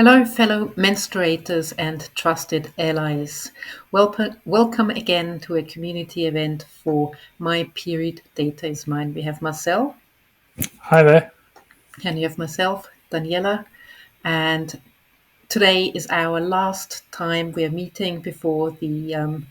Hello, fellow menstruators and trusted allies. Welcome again to a community event for My Period Data is Mine. We have Marcel Hi there. and you have myself, Daniela, and today is our last time we're meeting before the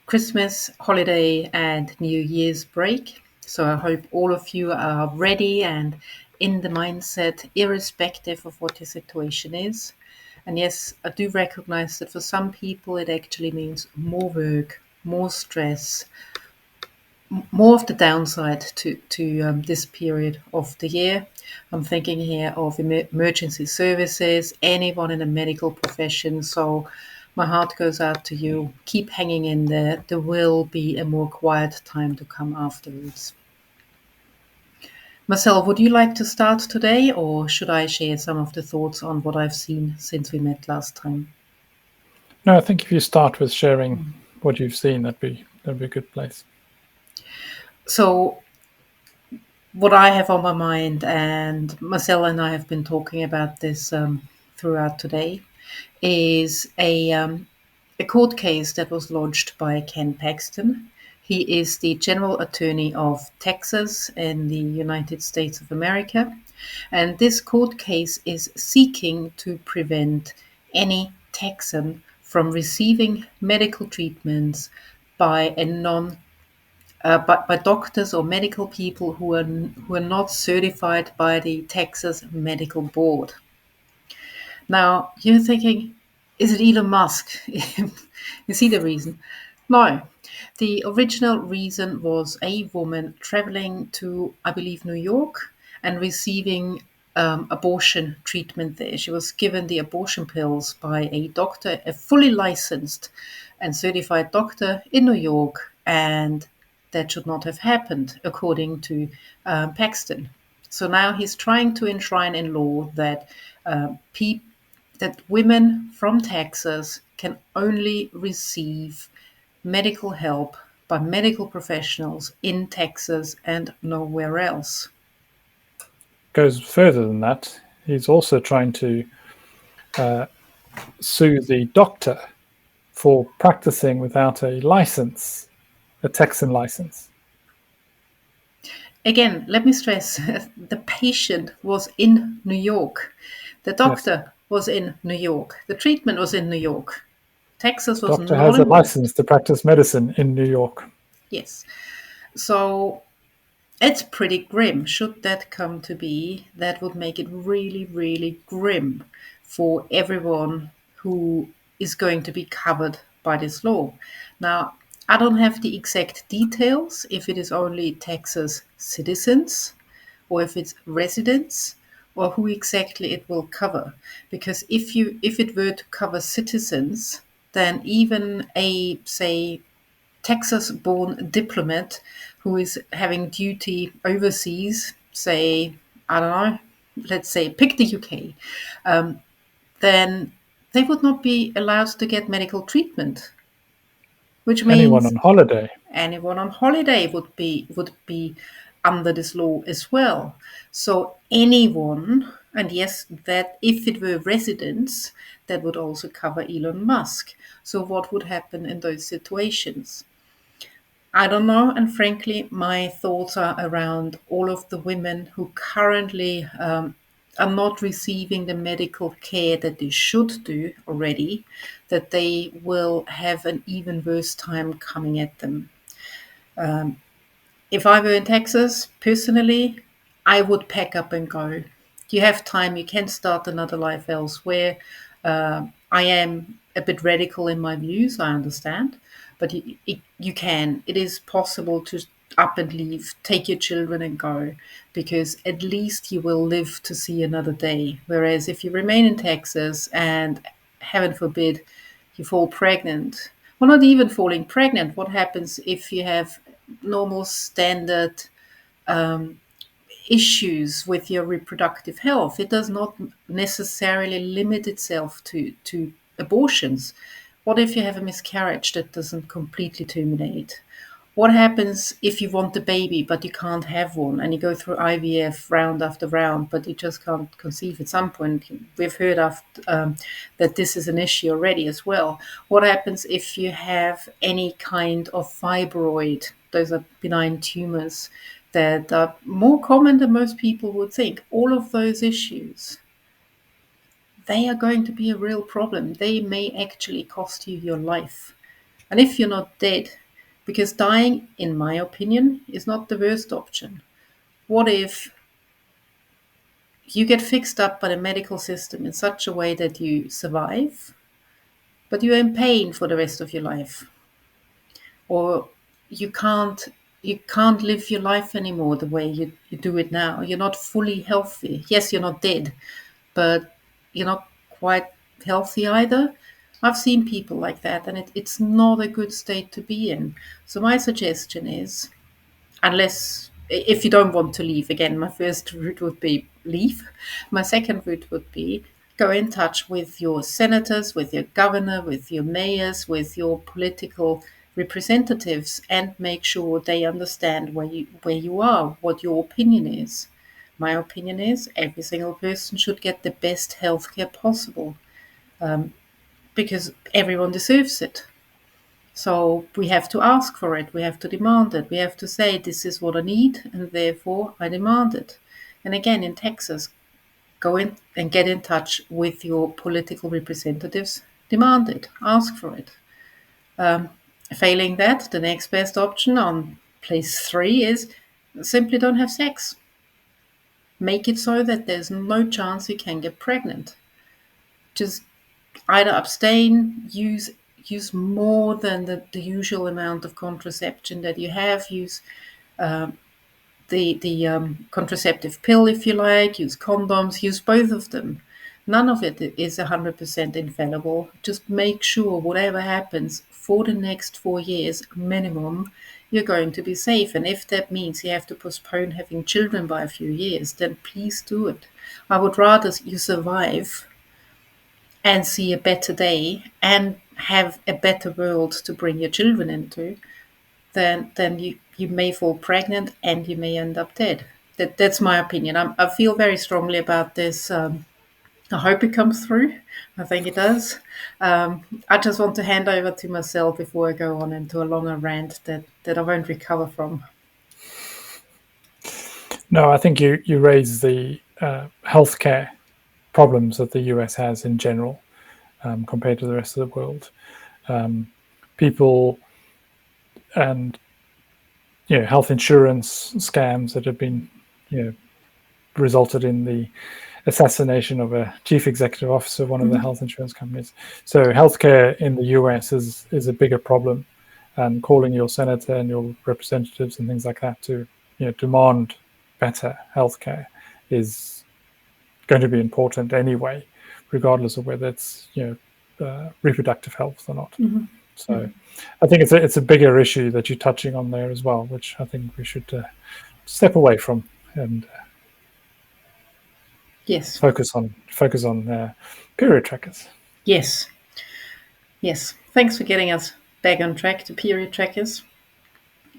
Christmas holiday and New Year's break. So I hope all of you are ready and in the mindset, irrespective of what your situation is. And yes, I do recognize that for some people it actually means more work, more stress, more of the downside to this period of the year. I'm thinking here of emergency services, anyone in the medical profession. So my heart goes out to you. Keep hanging in there. There will be a more quiet time to come afterwards. Marcel, would you like to start today, or should I share some of the thoughts on what I've seen since we met last time? No, I think if you start with sharing what you've seen, that'd be a good place. So what I have on my mind, and Marcel and I have been talking about this throughout today, is a court case that was lodged by Ken Paxton. He is the general attorney of Texas in the United States of America. And this court case is seeking to prevent any Texan from receiving medical treatments by a non by doctors or medical people who are not certified by the Texas Medical Board. Now you're thinking, is it Elon Musk? You see the reason? No. The original reason was a woman traveling to, I believe, New York and receiving abortion treatment there. She was given the abortion pills by a doctor, a fully licensed and certified doctor in New York, and that should not have happened, according to Paxton. So now he's trying to enshrine in law that people that women from Texas can only receive medical help by medical professionals in Texas and nowhere else. Goes further than that. He's also trying to uh, sue the doctor for practicing without a license, a Texan license. Again, let me stress the patient was in New York, the Yes, doctor was in New York, the treatment was in New York. Texas was doctor not has a involved. license to practice medicine in New York. Yes. So it's pretty grim. Should that come to be, that would make it really, really grim for everyone who is going to be covered by this law. Now, I don't have the exact details if it is only Texas citizens or if it's residents or who exactly it will cover. Because if it were to cover citizens, then even a say Texas born diplomat who is having duty overseas, say, I don't know, let's say, pick the UK, then they would not be allowed to get medical treatment, which Anyone means on holiday, anyone on holiday would be under this law as well. So anyone, and yes, that if it were residents, that would also cover Elon Musk. So what would happen in those situations? I don't know, and frankly, my thoughts are around all of the women who currently are not receiving the medical care that they should do already, that they will have an even worse time coming at them. If I were in Texas, personally, I would pack up and go. You have time, you can start another life elsewhere. I am a bit radical in my views, I understand, but you can. It is possible to up and leave, take your children and go, because at least you will live to see another day. Whereas if you remain in Texas and, heaven forbid, you fall pregnant, well, not even falling pregnant, what happens if you have normal standard issues with your reproductive health? It does not necessarily limit itself to abortions. What if you have a miscarriage that doesn't completely terminate? What happens if you want a baby but you can't have one and you go through IVF round after round, but you just can't conceive at some point? We've heard of that this is an issue already as well. What happens if you have any kind of fibroid? Those are benign tumors that are more common than most people would think. All of those issues, they are going to be a real problem. They may actually cost you your life. And if you're not dead, because dying, in my opinion, is not the worst option. What if you get fixed up by the medical system in such a way that you survive, but you're in pain for the rest of your life? Or you can't live your life anymore the way you do it now. You're not fully healthy. Yes, you're not dead, but you're not quite healthy either. I've seen people like that, and it's not a good state to be in. So my suggestion is, unless if you don't want to leave, again, my first route would be leave. My second route would be go in touch with your senators, with your governor, with your mayors, with your political representatives, and make sure they understand where you are, what your opinion is. My opinion is every single person should get the best healthcare possible, because everyone deserves it. So we have to ask for it, we have to demand it, we have to say, this is what I need, and therefore I demand it. And again, in Texas, go in and get in touch with your political representatives, demand it, ask for it. Failing that, the next best option on place 3 is simply don't have sex. Make it so that there's no chance you can get pregnant. Just either abstain, use more than the usual amount of contraception that you have. Use the contraceptive pill if you like. Use condoms. Use both of them. None of it is 100% infallible. Just make sure whatever happens for the next 4 years minimum, you're going to be safe. And if that means you have to postpone having children by a few years, then please do it. I would rather you survive and see a better day and have a better world to bring your children into, then you may fall pregnant and you may end up dead. That's my opinion. I feel very strongly about this. I hope it comes through. I think it does. I just want to hand over to myself before I go on into a longer rant that I won't recover from. No, I think you raise the healthcare problems that the US has in general compared to the rest of the world. People and health insurance scams that have been resulted in the assassination of a chief executive officer of one of the health insurance companies. So healthcare in the US is a bigger problem, and calling your senator and your representatives and things like that to demand better healthcare is going to be important anyway, regardless of whether it's reproductive health or not. So I think it's a bigger issue that you're touching on there as well, which I think we should step away from and Yes. focus on period trackers. Yes. Thanks for getting us back on track to period trackers.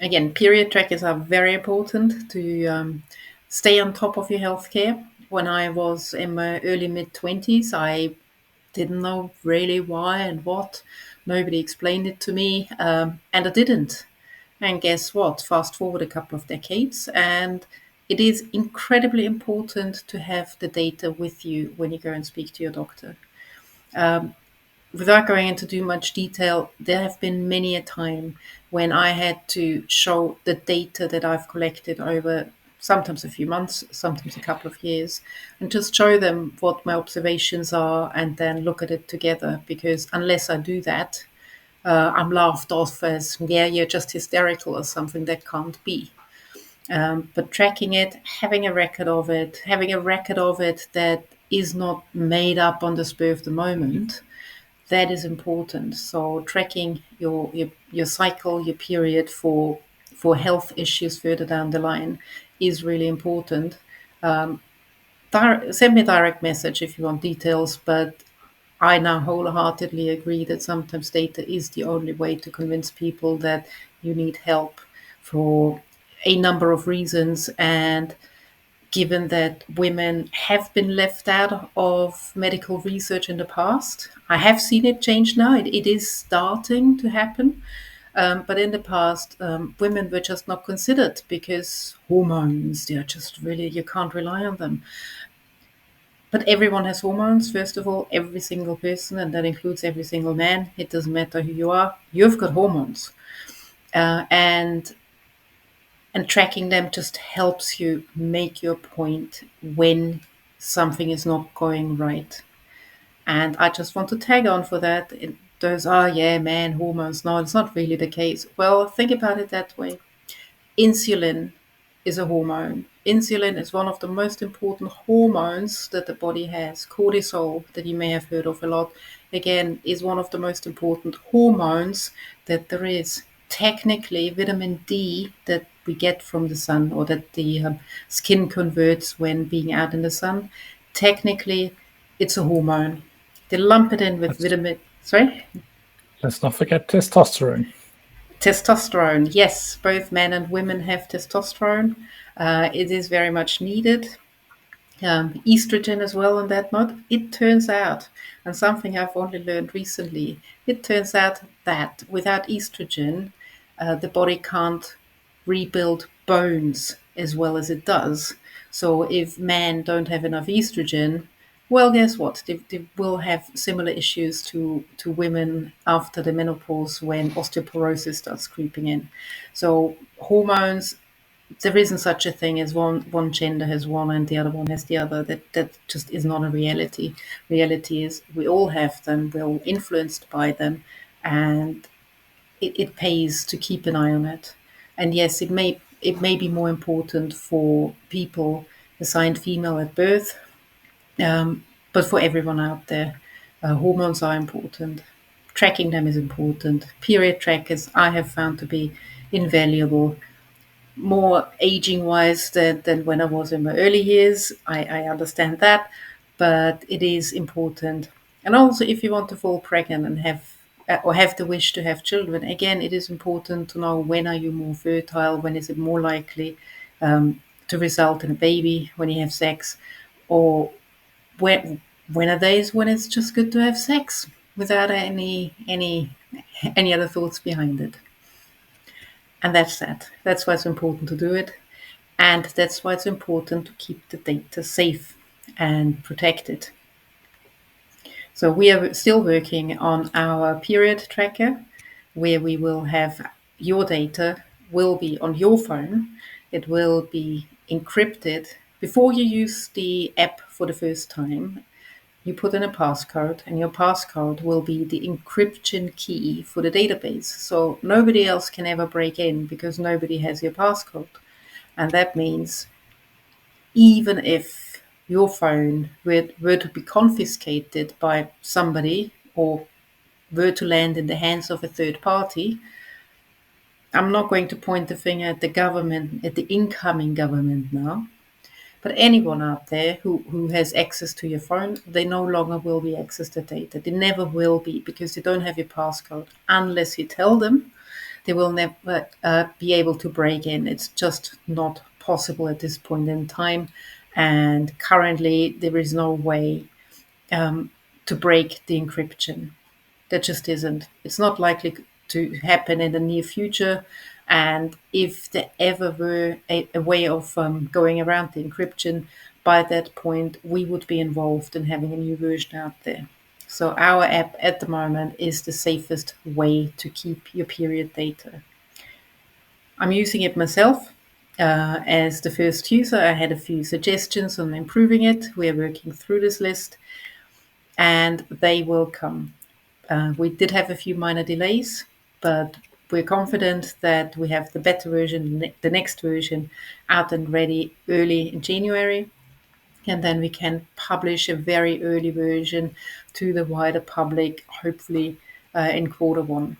Again, period trackers are very important to stay on top of your healthcare. When I was in my early mid-20s, I didn't know really why and what. Nobody explained it to me, and I didn't. And guess what? Fast forward a couple of decades, and it is incredibly important to have the data with you when you go and speak to your doctor. Without going into too much detail, there have been many a time when I had to show the data that I've collected over sometimes a few months, sometimes a couple of years, and just show them what my observations are and then look at it together. Because unless I do that, I'm laughed off as, yeah, you're just hysterical or something. That can't be. But tracking it, having a record of it that is not made up on the spur of the moment, that is important. So tracking your cycle, your period for health issues further down the line is really important. Send me a direct message if you want details, but I now wholeheartedly agree that sometimes data is the only way to convince people that you need help. for a number of reasons. And given that women have been left out of medical research in the past, I have seen it change now. It is starting to happen. But in the past, women were just not considered because hormones, they are just really, you can't rely on them. But everyone has hormones, first of all, every single person, and that includes every single man. It doesn't matter who you are, you've got hormones. And tracking them just helps you make your point when something is not going right. And I just want to tag on for that. Those are, yeah, man, hormones. No, it's not really the case. Well, think about it that way. Insulin is a hormone. Insulin is one of the most important hormones that the body has. Cortisol, that you may have heard of a lot, again, is one of the most important hormones that there is. Technically, vitamin D that we get from the sun, or that the skin converts when being out in the sun, technically, it's a hormone. They lump it in with Let's, vitamin. Sorry? let's not forget testosterone. Testosterone, yes, both men and women have testosterone. It is very much needed. Estrogen as well on that note. It turns out, and something I've only learned recently, it turns out that without estrogen, the body can't rebuild bones as well as it does. So if men don't have enough estrogen, well, guess what? They will have similar issues to women after the menopause when osteoporosis starts creeping in. So hormones, there isn't such a thing as one gender has one and the other one has the other. That just is not a reality. Reality is we all have them, we're all influenced by them, and it pays to keep an eye on it. And yes, it may be more important for people assigned female at birth, but for everyone out there, hormones are important. Tracking them is important. Period trackers I have found to be invaluable, more aging wise than when I was in my early years. I understand that, but it is important. And also, if you want to fall pregnant and have or have the wish to have children, again, it is important to know when are you more fertile, when is it more likely to result in a baby when you have sex, or when are days when it's just good to have sex without any other thoughts behind it. And that's that. That's why it's important to do it. And that's why it's important to keep the data safe and protected. So we are still working on our period tracker, where we will have your data will be on your phone. It will be encrypted before you use the app for the first time. You put in a passcode, and your passcode will be the encryption key for the database. So nobody else can ever break in because nobody has your passcode. And that means even if your phone were to be confiscated by somebody or were to land in the hands of a third party, I'm not going to point the finger at the government, at the incoming government now, but anyone out there who has access to your phone, they no longer will be access to data. They never will be because they don't have your passcode. Unless you tell them, they will never be able to break in. It's just not possible at this point in time. And currently, there is no way to break the encryption. There just isn't. It's not likely to happen in the near future. And if there ever were a way of going around the encryption, by that point, we would be involved in having a new version out there. So our app at the moment is the safest way to keep your period data. I'm using it myself. As the first user, I had a few suggestions on improving it. We're working through this list and they will come. We did have a few minor delays, but we're confident that we have the better version, the next version, out and ready early in January. And then we can publish a very early version to the wider public, hopefully in quarter 1.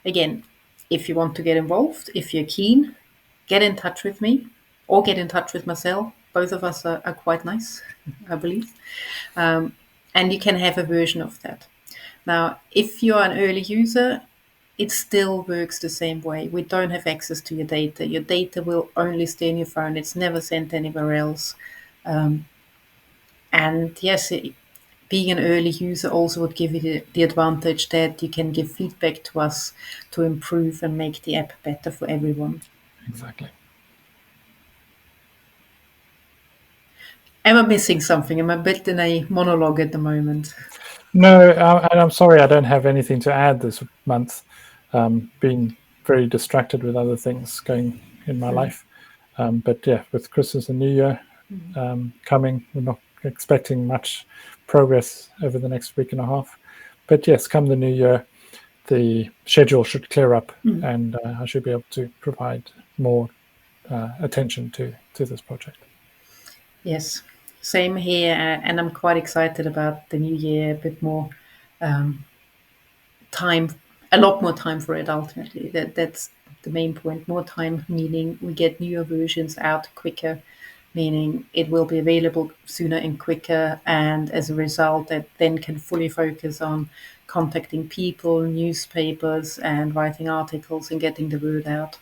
Again, if you want to get involved, if you're keen, get in touch with me or get in touch with Marcel. Both of us are quite nice, I believe. And you can have a version of that. Now, if you're an early user, it still works the same way. We don't have access to your data. Your data will only stay in your phone. It's never sent anywhere else. And yes, being an early user also would give you the advantage that you can give feedback to us to improve and make the app better for everyone. Exactly. Am I missing something? Am I a bit in a monologue at the moment? No, and I'm sorry I don't have anything to add this month. Been very distracted with other things going in my life. But yeah, with Christmas and New Year coming, we're not expecting much progress over the next week and a half. But yes, come the new year, the schedule should clear up, and I should be able to provide more attention to this project. Yes, same here, and I'm quite excited about the new year. A bit more time, a lot more time for it. Ultimately, that's the main point. More time, meaning we get newer versions out quicker, meaning it will be available sooner and quicker, and as a result, that then can fully focus on contacting people, newspapers, and writing articles and getting the word out.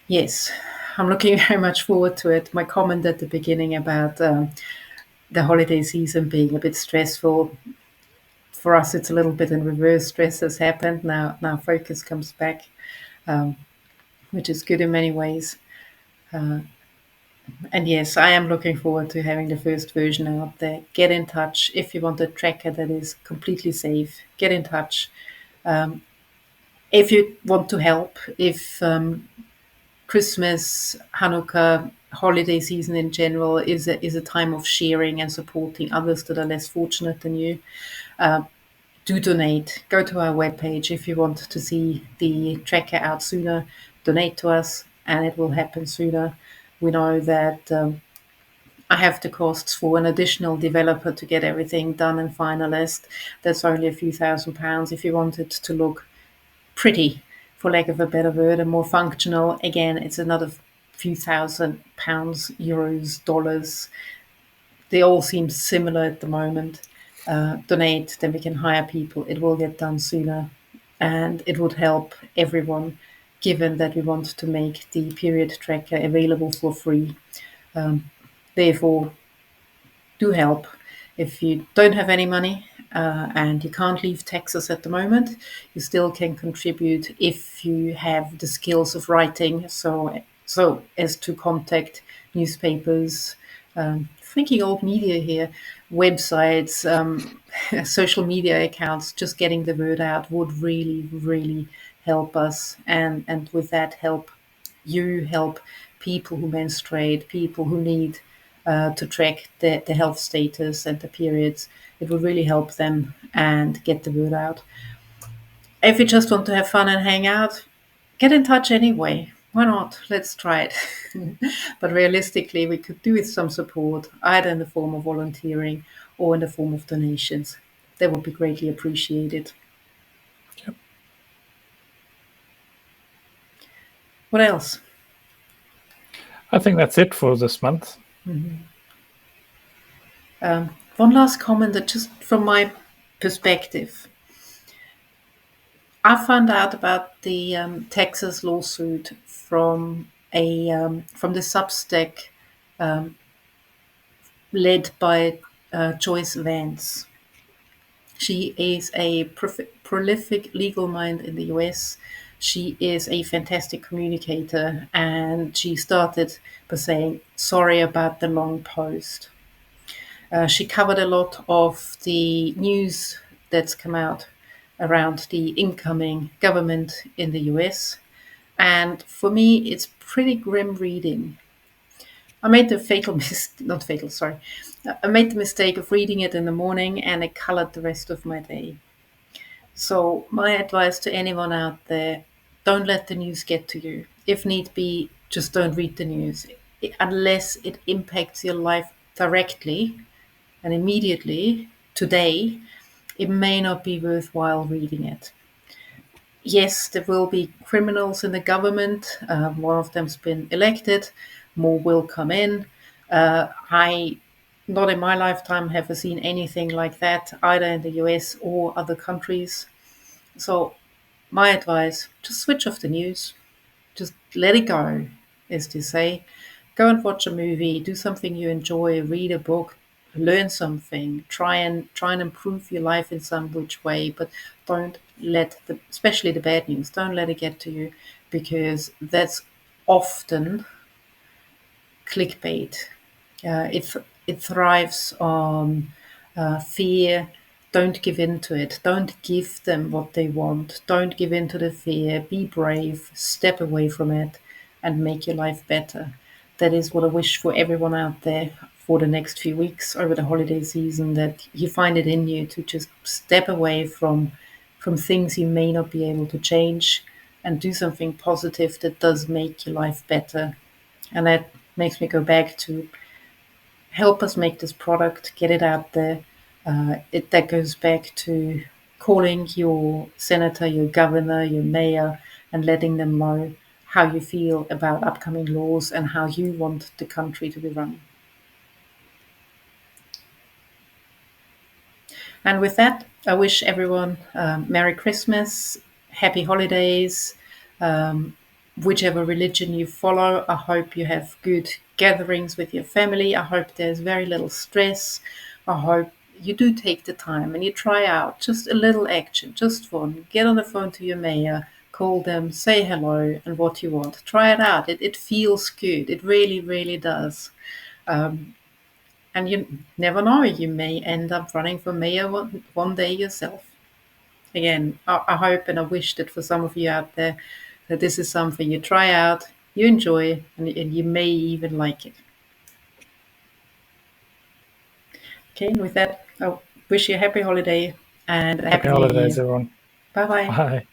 Yes, I'm looking very much forward to it. My comment at the beginning about the holiday season being a bit stressful. For us, it's a little bit in reverse. Stress has happened. Now focus comes back, which is good in many ways. And yes, I am looking forward to having the first version out there. Get in touch if you want a tracker that is completely safe. Get in touch. If you want to help, if Christmas, Hanukkah, holiday season in general is a time of sharing and supporting others that are less fortunate than you. Do donate. Go to our webpage if you want to see the tracker out sooner. Donate to us, and it will happen sooner. We know that I have the costs for an additional developer to get everything done and finalized. That's only a few £1,000. If you want it to look pretty, for lack of a better word, and more functional, again, it's another few £1,000, euros, dollars. They all seem similar at the moment. Donate, then we can hire people. It will get done sooner, and it would help everyone, given that we want to make the period tracker available for free. Therefore, do help. If you don't have any money and you can't leave Texas at the moment, you still can contribute if you have the skills of writing. So as to contact newspapers, thinking old media here, websites, social media accounts, just getting the word out would really, really help us. And with that help people who menstruate, people who need to track the health status and the periods. It would really help them and get the word out. If you just want to have fun and hang out, get in touch anyway. Why not? Let's try it. But realistically, we could do with some support, either in the form of volunteering or in the form of donations. That would be greatly appreciated. Yep. What else? I think that's it for this month. One last comment that just from my perspective, I found out about the Texas lawsuit from from the Substack led by Joyce Vance. She is a prolific legal mind in the US. She is a fantastic communicator, and she started by saying, "Sorry about the long post." She covered a lot of the news that's come out around the incoming government in the US. And for me, it's pretty grim reading. I made the not fatal, sorry. I made the mistake of reading it in the morning and it colored the rest of my day. So, my advice to anyone out there, don't let the news get to you. If need be, just don't read the news unless it impacts your life directly and immediately today. It may not be worthwhile reading it. Yes, there will be criminals in the government. One of them's been elected. More will come in. I, not in my lifetime, have seen anything like that either in the US or other countries. So my advice: just switch off the news, just let it go, as they say. Go and watch a movie, do something you enjoy, read a book, learn something, try and improve your life in some which way, but don't let the especially the bad news, don't let it get to you, because that's often clickbait. It thrives on fear. Don't give in to it. Don't give them what they want. Don't give in to the fear. Be brave. Step away from it, and make your life better. That is what I wish for everyone out there for the next few weeks over the holiday season. That you find it in you to just step away from things you may not be able to change, and do something positive that does make your life better. And that makes me go back to help us make this product, get it out there. That goes back to calling your senator, your governor, your mayor, and letting them know how you feel about upcoming laws and how you want the country to be run. And with that, I wish everyone Merry Christmas, Happy Holidays, um, whichever religion you follow. I hope you have good gatherings with your family. I hope there's very little stress. I hope you do take the time and you try out just a little action, just one. Get on the phone to your mayor, call them, say hello and what you want. Try it out. It feels good. It really, really does. Um, and you never know, you may end up running for mayor one day yourself. Again, I hope and I wish that for some of you out there, that this is something you try out, you enjoy, and you may even like it. Okay, and with that, I wish you a happy holiday and a Happy happy new holidays, year. everyone. Bye bye. Bye.